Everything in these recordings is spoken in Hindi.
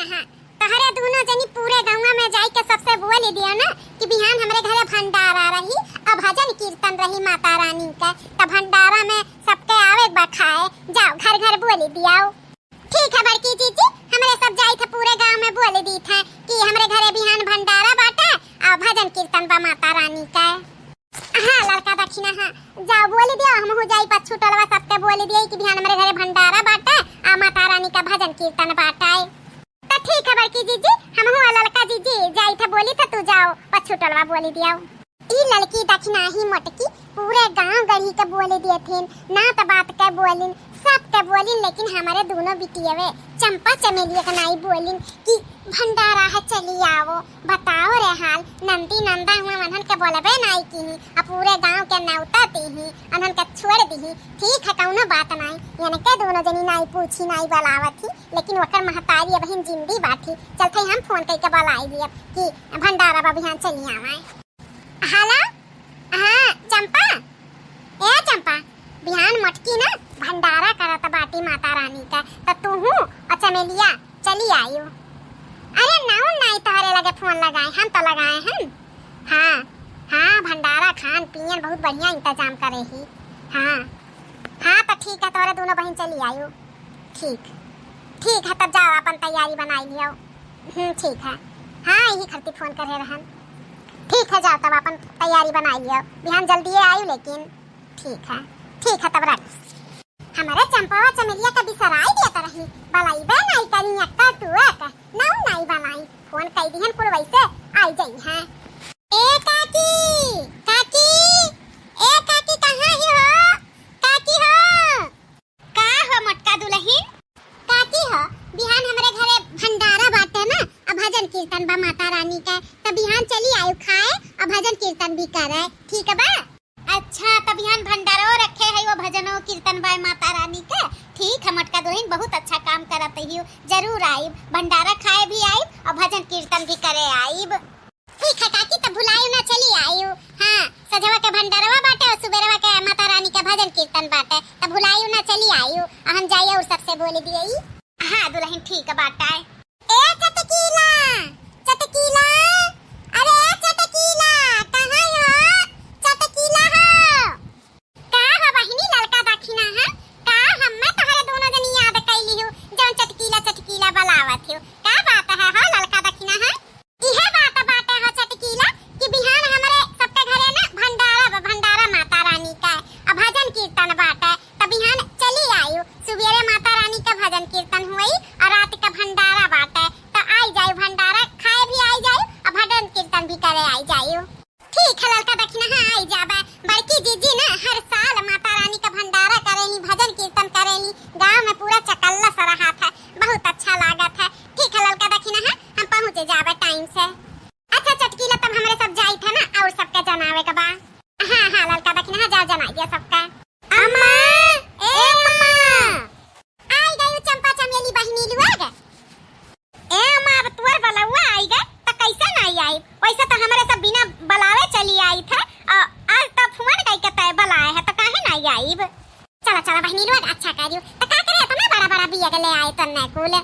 हाँ तहरे दोनों जनी पूरे गांव में जाई के सबसे बोल दिया ना कि बिहान हमरे घरे भंडारा रही अब भजन कीर्तन रही माता रानी का त भंडारा में सबके आवे बखाए जाओ घर घर बोल दियाओ। ठीक है बड़की जीजी हमरे सब जाई थे पूरे गांव में बोल दी थे कि हमरे घरे बिहान भंडारा बाटे और भजन कीर्तन बा माता रानी का। हाँ लड़का दक्षिणा हाँ जाओ बोल दिया हम हो जाई पछू टलवा सबके बोल दिए कि बिहान हमरे घरे भंडारा बाटे आ माता रानी का भजन कीर्तन बाटे। तो ठीक है बड़की जीजी हम हुआ लड़का जीजी जाई था बोली था तू जाओ पछू टलवा बोली दिया। ई लड़की दक्षिणा ही मोटकी पूरे गांव गढ़ी के बोले दिए थे ना तो बात के बोलिन सब के बोलिन लेकिन हमारे दोनों बिटियावे चंपा चमेलिया का नहीं बोलिन कि भंडारा है चली आओ बताओ रे हाल नंदी नंदा हुआ मनहन के बोलबे नहीं की अब पूरे गांव के नौता ती ही अनहन के छोड़ दी। ठीक है कौनो बात नहीं यानी के दोनों जनी नहीं पूछी नहीं बुलावत थी लेकिन वकर महतारी बहन जिंदी बाठी चलते हम फोन करके बुलाई दिए कि भंडारा बा बिहान चली आवे। हेलो हाँ चंपा ए चंपा बिहान मटकी ना भंडारा करत बाटी माता रानी का तो तू हूँ और चमेलिया चली आयु। अरे नाउ नहीं तोहरे लगे फोन लगाए हम तो लगाए हैं। हाँ हाँ भंडारा खान पियन बहुत बढ़िया इंतजाम करे ही। हाँ हाँ तो ठीक है तोहरे दोनों बहन चली आयु। ठीक ठीक है तब जाओ अपन तैयारी बनाई लियो। ठीक है हाँ यही खरती फोन करे रहन। ठीक है जाओ तब अपन तैयारी बनाई लियो बिहान जल्दी आयु लेकिन। ठीक है तब रख हमारे चंपावा चमेलिया का बिसराई दिया रही बलाई बे नहीं करी अक्का तू का नाउ नहीं बलाई फोन कई दिहन कुल वैसे आई जाई है। ए काकी काकी ए काकी कहां ही हो काकी हो का हो मटका दुल्हन काकी हो बिहान हमरे घरे भंडारा बाटे ना अब भजन कीर्तन बा माता रानी का तब बिहान चली आयु खाए और भजन कीर्तन भी करे ठीक है बा। अच्छा तब बिहान भंडारो रखे है वो भजनो कीर्तन बाय माता रानी का। ठीक है मटका दुल्हन बहुत अच्छा काम करत ही जरूर आइब भंडारा खाए भी आइब और भजन कीर्तन भी करे आइब। ठीक है काकी तब भुलायु ना चली आयु। हाँ सजवा के भंडारवा बाटे और सुबेरवा के माता रानी का भजन कीर्तन बाटे तब भुलायु ना चली आयु हम जाइए और सबसे बोल दिए। हाँ दुल्हन ठीक है बाटा है। ए चटकीला चटकीला अरे चटकीला कहां हो चटकीला हो का हो बहिनी लड़का दक्षिणा है का हम्मे तोहरे दोनों जनी याद कैली हूं जौन चटकीला चटकीला बुलावत हूं का बात है हो लड़का दक्षिणा है। इहे बात हो चटकीला कि बिहान हमरे सबके घरे ना भंडारा माता रानी का और भजन कीर्तन बाटे तब बिहान चली आयु सुबेरे माता रानी का भजन कीर्तन हुई और रात का भंडारा बाटे तो आई जायु भंडारा खाए भी आई जायु और भजन कीर्तन भी करे आई जायु। ठीक है लड़का दक्षिणा हाँ आई जाबे बड़की जीजी ना हर साल माता रानी का भंडारा करेनी भजन कीर्तन करेनी गांव में पूरा चकल्ला सा रहा था बहुत अच्छा लागत है। ठीक है लड़का दक्षिणा हाँ हम पहुंचे जाबे टाइम से। अच्छा चटकीला तब हमरे सब जाई थे ना और सबके जनावे के बा। हाँ हाँ लड़का दक्षिणा हाँ जाओ जनाई दिया सबका। अम्मा ए अम्मा आई गई चंपा चमेली बहिनी लुआग ए अम्मा अब तुअर बलवा आई गए तो कैसे नहीं आई वैसे तो हमरे सब बिना बलावे चली आई थे और आज तो फोन कई के तय बलाए है तो काहे नहीं आईब। चला चला बहिनी लोग अच्छा करियो तो का करे इतना बड़ा बड़ा बिया के ले आए तन्ने कुल।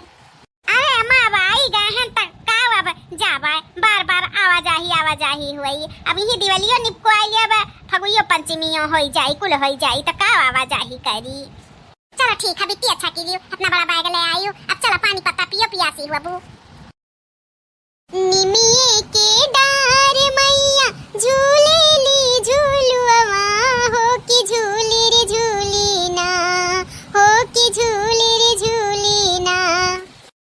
अरे अम्मा अब आई गए हैं तो का अब जाबे बार बार आवाजाही हुई अब ही दिवालियो निपको आई अब फगुइयो पंचमियो होई जाई कुल होई जाई तो का आवाजाही करी। चलो ठीक है बिट्टी अच्छा कीजियो अपना बड़ा बैग ले आइयो अब चलो पानी पत्ता पियो पियासी हुआ बू। निमिये के डार मैया झूले ली झूलुआ हो कि झूली रे झूली ना हो कि झूली रे झूली ना।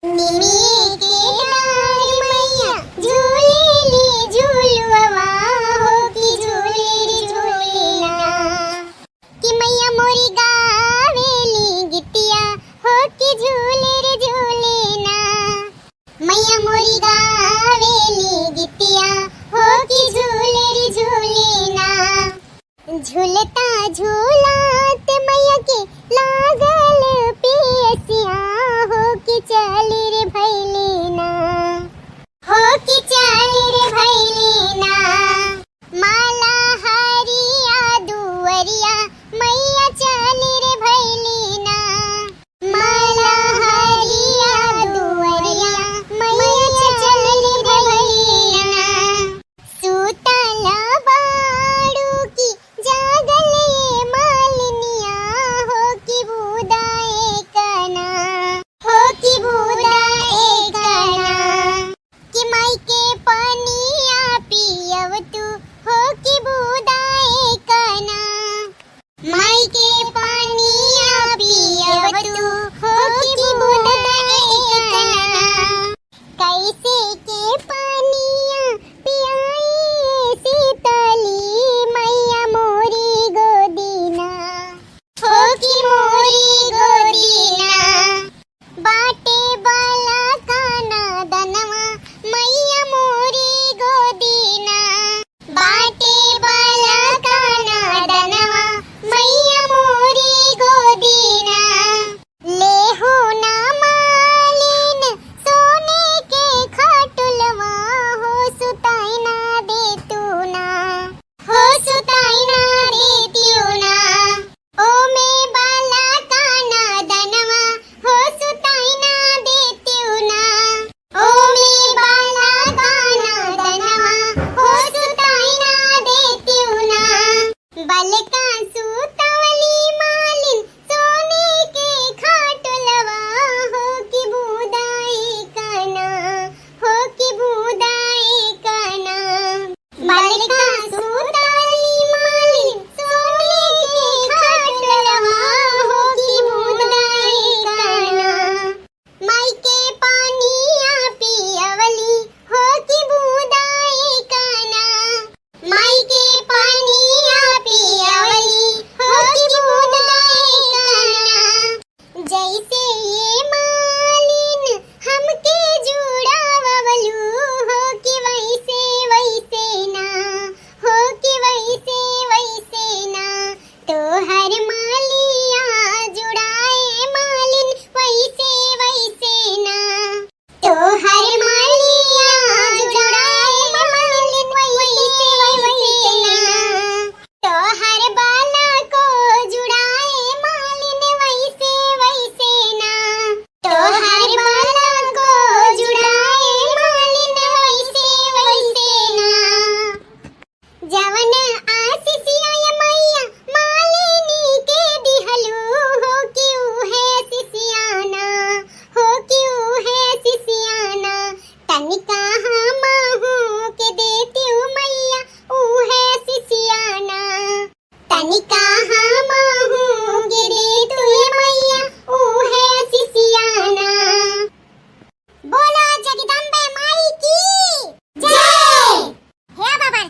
निमिये के डार मैया झूले ली झूलुआ हो कि झूली रे झूली ना कि मैया मोरी गावेली गिट्टिया हो कि झूले रे झूले ना मैया मोरी गावेली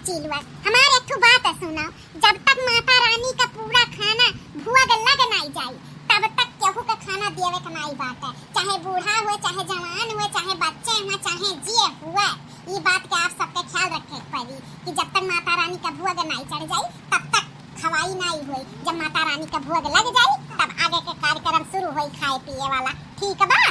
चिलवा हमारे एक ठो बात सुनो, जब तक माता रानी का पूरा खाना भुआ गल्ला गनाई जाए तब तक केहू का खाना देवे के नहीं बात है, चाहे बूढ़ा हुए चाहे जवान हुए चाहे बच्चे हुए चाहे जिए हुए। ये बात का आप सबके ख्याल रखे पड़ी कि जब तक माता रानी का भुआ गनाई चढ़ जाए तब तक खवाई नहीं हुई, जब माता रानी का भोग लग जाए तब आगे के कार्यक्रम शुरू होई खाए पिए वाला। ठीक बा?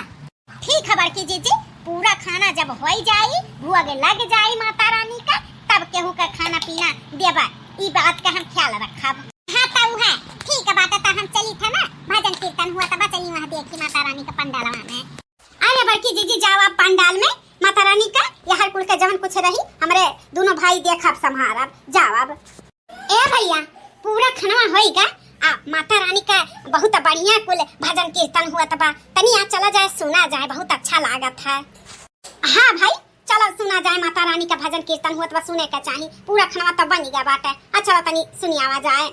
ठीक खबर की जीजी, पूरा खाना जब हो जाए भोग लग जाए माता रानी का तब केहू का खाना पीना देबा, ई बात का हम ख्याल रखब। हाँ तो है ठीक बात है, हम चली था ना भजन कीर्तन हुआ तब चली वहाँ देखी माता रानी का पंडाल में। अरे बड़की जीजी जाओ आप पंडाल में माता रानी का यहर कुल का जवन कुछ रही हमरे दोनों भाई देखब संभारब। जाओ अब। ए भैया पूरा खाना होएगा आ माता रानी का बहुत बढ़िया कुल भजन कीर्तन हुआ तबा तनी आ चला जाए सुना जाए, बहुत अच्छा लागत है। हाँ भाई चलो सुना जाए, माता रानी का भजन कीर्तन हुआ तबा सुने का चाहिए, पूरा खाना तो बन गया बात है। अच्छा तनी सुनी आवा जाए।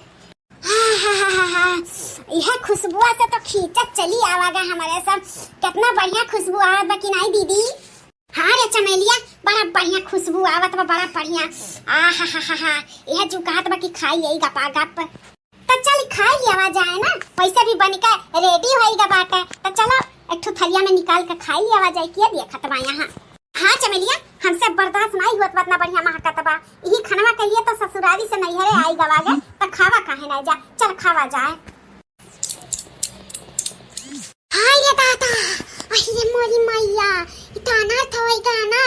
यह खुशबुआ से तो खींचत चली आवागा हमारे सब, कितना बढ़िया खुशबू आवत बा कि नहीं दीदी? हाँ रे चमेलिया बड़ा बढ़िया खुशबू आवत बा, बड़ा बढ़िया। यह जो कहत बा कि खाई यही गपा गप तो चल खाई लिया जाए ना, पैसा भी बन के रेडी होएगा बाटे तो चलो एक ठो थलिया में निकाल के खाई लिया जाए। किया देखत बा यहाँ। हाँ चमेलिया हमसे बर्दाश्त नहीं हुआ, इतना बढ़िया महकत बा, यही खाना के लिए तो ससुराली से नैहरे आई गवागे तो खावा काहे ना जा, चल खावा जाए। हाय रे दादा, अरे मोरी मैया इतना थोइगा ना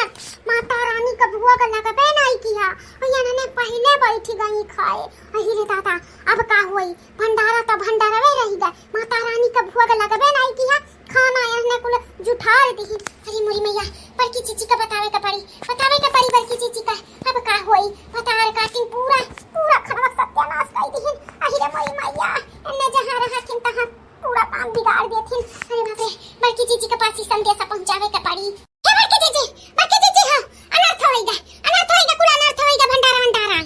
माता रानी का बुआ का लगबे नहीं किया और याना ने पहले बैठी गई खाए। अरे रे दादा अब का हुई, भंडारा तो भंडारावे रहीगा, माता रानी का बुआ का लगबे नहीं किया, खाना याने कुल जुठार दी। अरे मोरी मैया बड़की चीची का बतावे का पड़ी बड़की चीची का। अब का हुई बतार काटी पूरा पूरा खाना सत्यानाश कर दी। अरे रे मोरी मैया ने जहां रहा किन तहां पूरा काम बिगाड़ देथिन। अरे बाप रे बड़की चीची के पास ही संदेशा पहुंचावे का पड़ी। हे बड़की चीची हां अनर्थ होएगा कुल अनर्थ होएगा, भंडारा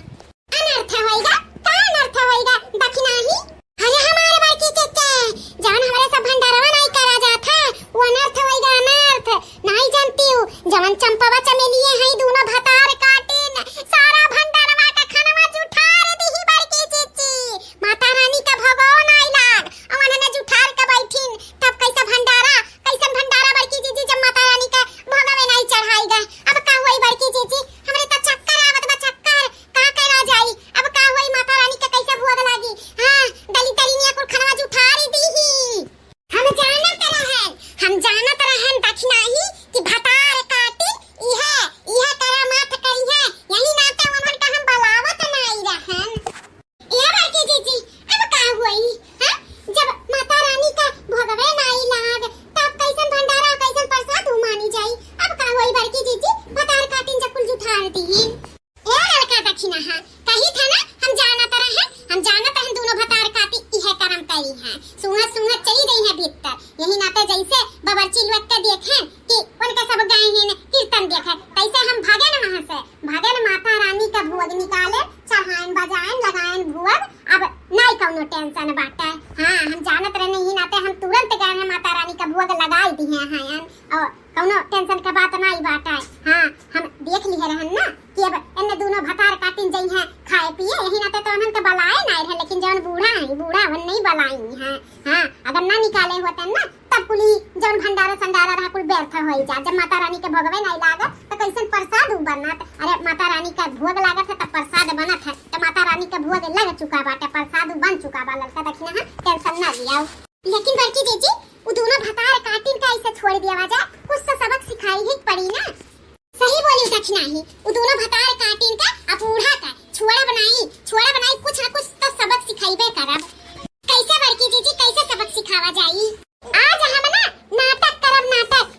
अनर्थ होएगा, का अनर्थ होएगा दक्षिणा ही। अरे हमारे बड़की चीची जान हमारे सब भंडारा नहीं करा जाता वो अनर्थ होएगा, अनर्थ नहीं जानती हूं। जवन चंपावा चमेलिए हैं दोनों भतार काटिन सारा भंडारा का खाना जुठार दी बड़की चीची, माता रानी का भगवान नहीं लाग अवन ने जुठार के बैठिन तब कैसा भंडारा बड़की चीची जब माता रानी का भगवे नहीं चढ़ाएगा। अब का हुई बड़की चीची हमरे तो चक्कर आवत बा, चक्कर का करा जाई। अब का हुई माता रानी का कैसे भोग लागी। हां दली तरीनिया कुल खाना जुठारी दी। हम जानत रहन दक्षिणा ही कि भतार काटी इहे करा माथ करी है, यही नाते उन्हन का हम बलावत नहीं रहन। ये बड़की चीची अब का हुई हां जब माता रानी का भोगवे नहीं लाग तब कैसन भंडारा कैसन प्रसाद मानी जाई। अब का हुई बड़की चीची भतार काटिन जब कुल जुठार दी। ए लड़का दक्षिणा हां कही था ना हम जानत रहन दोनों भतार काटी इहे करम करी है, सुंगत चली गई है भीतर। यही नाते जैसे बबरची लुट के देखें कि उनके सब गए हैं कीर्तन देखे तैसे हम भागे न वहां से, भागे न माता रानी का भोग निकाले चढ़ाएं बजाएं लगाएं भोग। अब नहीं कौनो टेंशन बाटे। हां हम जानत रहे नहीं नाते हम तुरंत गए हैं माता रानी का भोग लगाई दी हैं और कौनो टेंशन का बात नहीं बाटे। हां हम देख लिए रहन ना कि अब इन्ने दोनों भतार काटिन जई हैं खाए पिए, यही नाते तो उन्हन के बलाए नहीं रहे, लेकिन जवन बूढ़ा वन नहीं बलाई हैं। हां अगर ना निकाले होते ना तब कुली जवन भंडारा संडारा रहा कुल व्यर्थ होई जा। जब माता रानी के भोगवे नहीं लागत तो कैसन प्रसाद बनत। अरे माता रानी का भोग लागत है तो प्रसाद बनत है, तो माता रानी का भोग लग चुका बाटे, प्रसाद बन चुका बा। लड़का दक्षिणा हां टेंशन ना लियाओ। लेकिन बड़की जीजी वो दोनों भतार काटिन का ऐसे छोड़ दिया जा, कुछ तो सबक सिखाई ही पड़ी ना। सही बोली दक्षिणा ही वो दोनों भतार काटिन का अपूढ़ा का छोड़ा बनाई कुछ ना कुछ तो सबक सिखाइबे करब। कैसे बड़की जीजी कैसे सबक सिखावा जाई। आज हम ना नाटक करब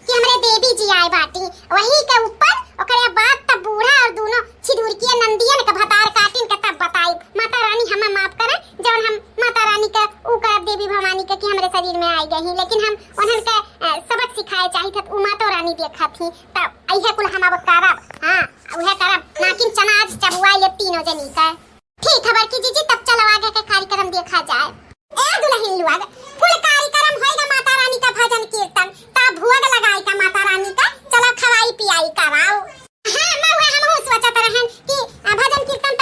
कि हमरे देवी जी आए बाटी, वही के ऊपर ओकरे बाद तब बूढ़ा और दोनों छिदुरकिया नंदियन का भतार काटिन का तब बताई। माता रानी हमें माफ करे जब हम माता रानी का ऊ करब देवी भवानी के कि हमरे शरीर में आई गई, लेकिन हम उन्हन के सबक सिखाए चाही था ऊ माता रानी देखा थी तब ऐसे कुल हम अब करब। हां उहे करब नाकिन चना आज चबुआ ये तीनों जनी का। ठीक है बड़की जीजी तब चलो आगे के कार्यक्रम देखा जाए। ए दुल्हन लोग कुल कार्यक्रम होएगा माता रानी का भजन कीर्तन तब भोग लगाई का माता रानी का, चलो खवाई पियाई कराओ। हां मैं हम सोचत रहन कि भजन कीर्तन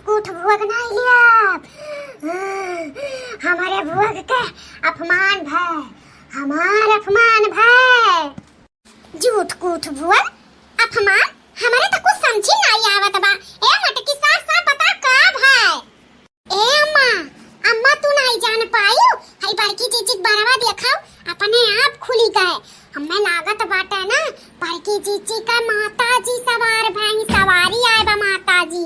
कूट भुवक नहीं लिया। हमारे भुवक के अपमान भय, हमार अपमान भय। झूठ कूट भुवक अपमान हमारे तो कुछ समझी नहीं आवत बा। ए मटकी साफ साफ बता का भाई। ए अम्मा, अम्मा तू नहीं जान पाई हई बड़की चीची बरवा देखाओ अपने आप खुली गए। हमें लागत बाटे ना बड़की चीची का माताजी सवार भई सवारी आए बा माताजी।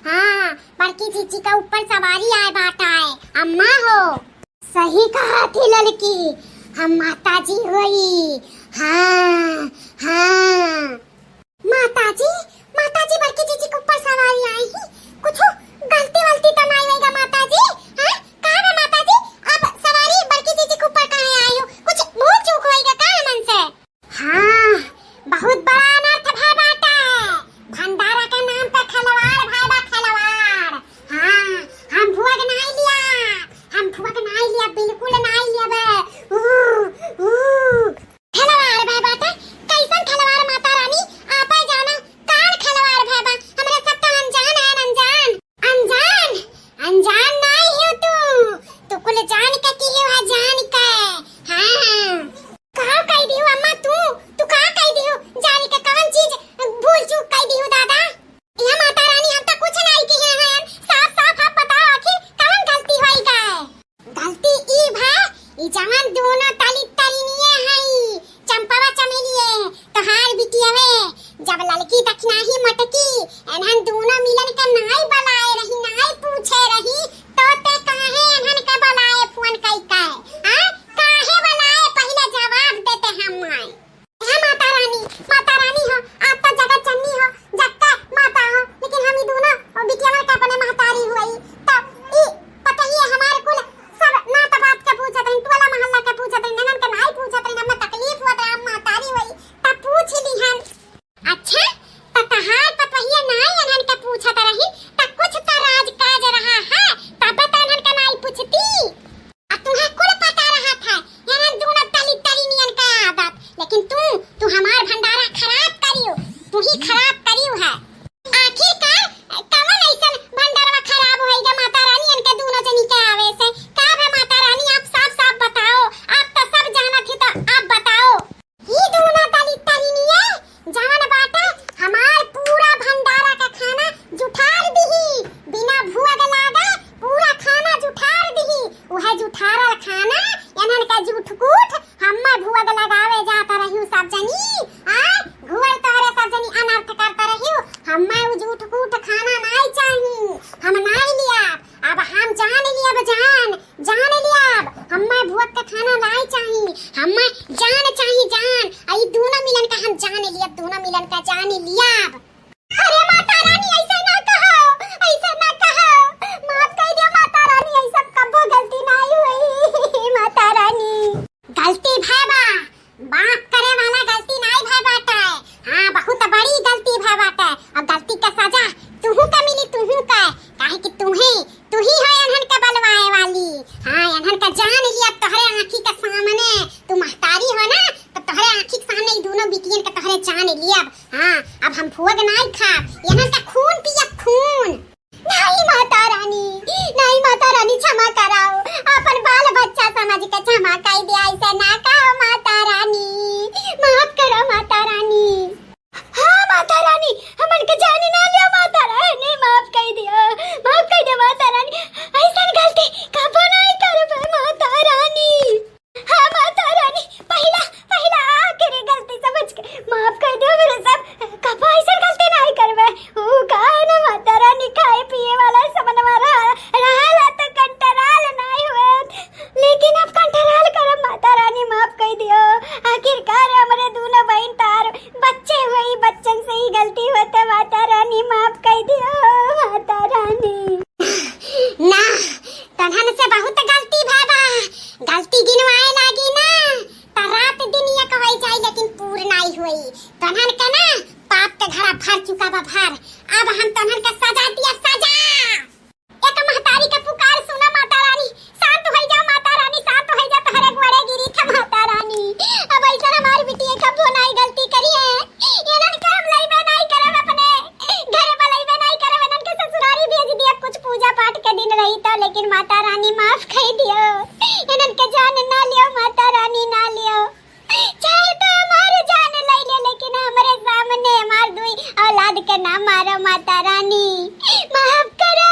हाँ बड़की चीची का ऊपर सवारी आए बाटा है। अम्मा हो सही कहा थी लड़की, हम माताजी होई। हाँ हाँ माताजी, माताजी बड़की चीची के ऊपर सवारी आई ही। कुछ गलती वलती तो नहीं होएगा माताजी? हैं कहां है माताजी? अब सवारी बड़की चीची के ऊपर काहे आई हो? कुछ भूल चूक होएगा का मन से? हाँ बहुत बड़ा अनर्थ भय बाटा है। भंडारा के नाम पे खलवाड़ भाई बा खलवाड़। हाँ हम भुवक नहीं लिया, हम भुवक नहीं लिया, बिल्कुल नहीं लिया बे। खलवाड़ भाई बाटा कैसन खलवाड़ माता रानी? आप ही जाना कान खलवाड़ भाई बा। हमरे सब तो अनजान है। अनजान अनजान अनजान नहीं हो तू कुल जान के की है जान के। हाँ कहा कह दियो अम्मा तू कहा कह दियो? जान के कौन चीज भूल चूक कह दियो दादा? या माता रानी हम तो कुछ नहीं किए हैं। साफ साफ आप बताओ आखिर कौन गलती होई गए? गलती ई भा ई जवान दोनों तली तलिनिए हई चंपावा चमेलिए तोहार बिटियावे जब लड़की दखनाही मटकी एनहन दोनों मिलन के नाई बलाए रही, नाई पूछे रही तो ते काहे एनहन के बलाए फोन कई के? हां काहे बलाए पहले जवाब देते हम माई। हे माता रानी हो आप तो जगत जननी हो, जगत माता हो, लेकिन हम ही दोनों और बिटियावा के अपने महतारी हुई तो ई पता ही है हमारे कुल सब ना तो बात के पूछत रही, टोला मोहल्ला के पूछत रही, ननन के नहीं पूछत रही। हमें तकलीफ होत है, हम महतारी हुई तब पूछ ली हम। अच्छा तो तहार पतवहिया नहीं अनहन के पूछत रही त कुछ तो राज काज रहा है तब तो अनहन के नहीं पूछती। अब तुम्हें कुल पता रहा था अनहन दोनों तली तली नियन का आदत, लेकिन तू हमार भंडारा खराब करियो, तू ही खराब करियो है। आखिरकार कवन ऐसन भंडारा खराब होएगा माता रानी इनके दोनों जनी के आवे से? का है माता रानी आप साफ साफ बताओ, आप तो सब जानत ही तो आप बताओ। ये दोनों तली तली निये जान बाटा हमार पूरा भंडारा का खाना जुठार दही, बिना भुवक लागे पूरा खाना जुठार दही। वह जुठारल खाना एनन का जुठकूट हम्मे भुवक लगावे जाता रहियो सब जनी। हां घुवर तोरे सब जनी अनर्थ करता रहियो। हम्मे उ जुठकूट खाना नहीं चाहिए, हम नहीं लिया। अब हम जान लिया हम्मे भुवक का खाना नहीं चाहिए, हम्मे जान चाहिए जान। आई दोनों मिलन का हम जान लिया, दोनों मिलन का जान लिया। अरे माता रानी ऐसे ना कहो, माफ कर दियो माता रानी, ऐसा कबो गलती नहीं हुई माता रानी। गलती भाई बाप करे वाला गलती नहीं भाई बाटा है। हाँ बहुत बड़ी गलती भाई बाटा है और गलती का सजा तुहू का मिली, तुहू का काहे कि तू ही है अनहन का बलवाए वाली। हाँ अनहन का जान लिया तोहरे आंखी के सामने, तू महतारी हो ना तो तोहरे आंखी के सामने ही दोनों बिटियन के तोहरे जान लिया। हाँ अब हम भुवक नहीं खा, अनहन का खून पिया खून। नहीं माता रानी क्षमा कराओ, अपन बाल बच्चा समझ के क्षमा कर दे, ऐसे ना कहो माता रानी, माफ करो माता रानी। हाँ माता रानी हमन के जान ना लिया माता रानी, माफ कर दिया माता रानी। नहीं तो लेकिन माता रानी माफ कर दियो, इनन के जान ना लियो माता रानी ना लियो, चाहे तो हमारे जान ले ले लेकिन हमारे सामने हमार दुई औलाद के ना मारो माता रानी, माफ करो।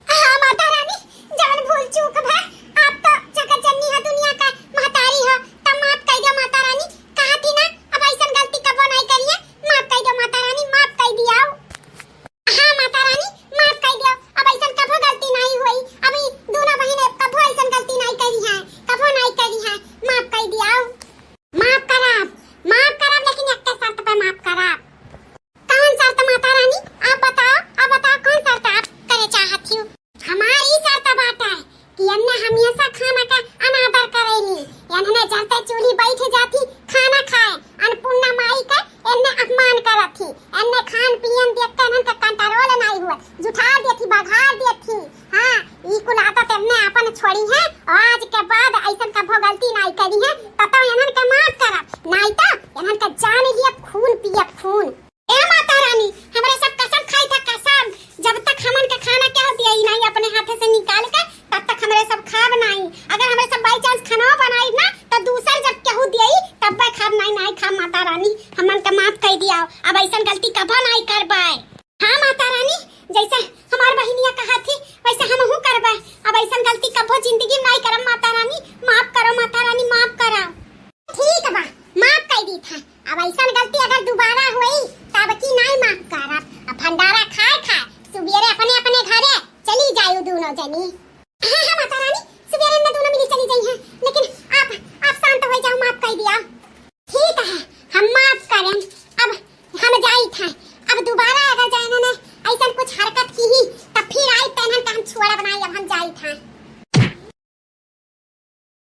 हाँ माता रानी, जवन भूल चूक भा, आप तो जगत जननी है दुनिया का महतारी हो, तब माफ कर दो माता रानी, कहा थी ना अब ऐसा गलती कबो नहीं करिए, माफ कर दो माता रानी, माफ कर दिया। हाँ माता रानी माफ कर दियो, अब ऐसा कबो गलती नहीं हुई, अभी दोनों बहनें कबो ऐसा गलती नहीं करी है, कबो नहीं करी है, माफ कर दिया। माफ कराब लेकिन एक शर्त पे माफ कराब। कौन शर्त माता रानी, आप बताओ कौन शर्त आप करे चाहती हो। हमारी शर्त बात है कि अन्य हमेशा खाना का अनादर करेली, यानी जलते चूल्ही बैठ जाती खाना खाए, अन्नपूर्णा माई का इन्ने अपमान करती, इन्ने खान पियन देख के इनका कंट्रोल नहीं हुआ, जुठा देती बघार देती। हाँ ई कुल आदत इन्ने अपन छोड़ी है और आज के बाद ऐसा कबो गलती नहीं करी है, ततो इन्हन के माफ करब, नहीं तो इन्हन के जान लिए खून पिए खून। ए माता रानी, हमरे सब कसम खाई था कसम, जब तक हमन के खाना क्या होती है नहीं अपने हाथ से निकाल के, तब तक हमरे सब खाब नहीं। अगर हमरे सब बाई चांस खाना बनाई ना तो दूसर जब केहू देई तब बे खाब नहीं खाब माता रानी, हमन के माफ कर दिया, अब ऐसा गलती कबो नहीं करबे। हाँ माता रानी, जैसे हमार बहनिया कहा थी वैसे हमहू करबे, अब ऐसा गलती कबो जिंदगी में नहीं करब माता रानी, माफ करो माता रानी, माफ करो। ठीक बा, माफ कर दी था, अब ऐसा गलती अगर दोबारा हुई तब की नहीं माफ करब। अब भंडारा खाए सुबेरे अपने अपने घरे चली जायो दोनों जनी। हाँ माता रानी, सुबेरे में दोनों मिली चली जाई हैं, लेकिन आप शांत हो जाओ, माफ कर दिया। ठीक है, हम माफ करें, अब हम जाई था, अब दोबारा अगर जाने ने ऐसा कुछ हरकत की ही तब फिर आई तहन हम छोड़ा बनाई, अब हम जाई था।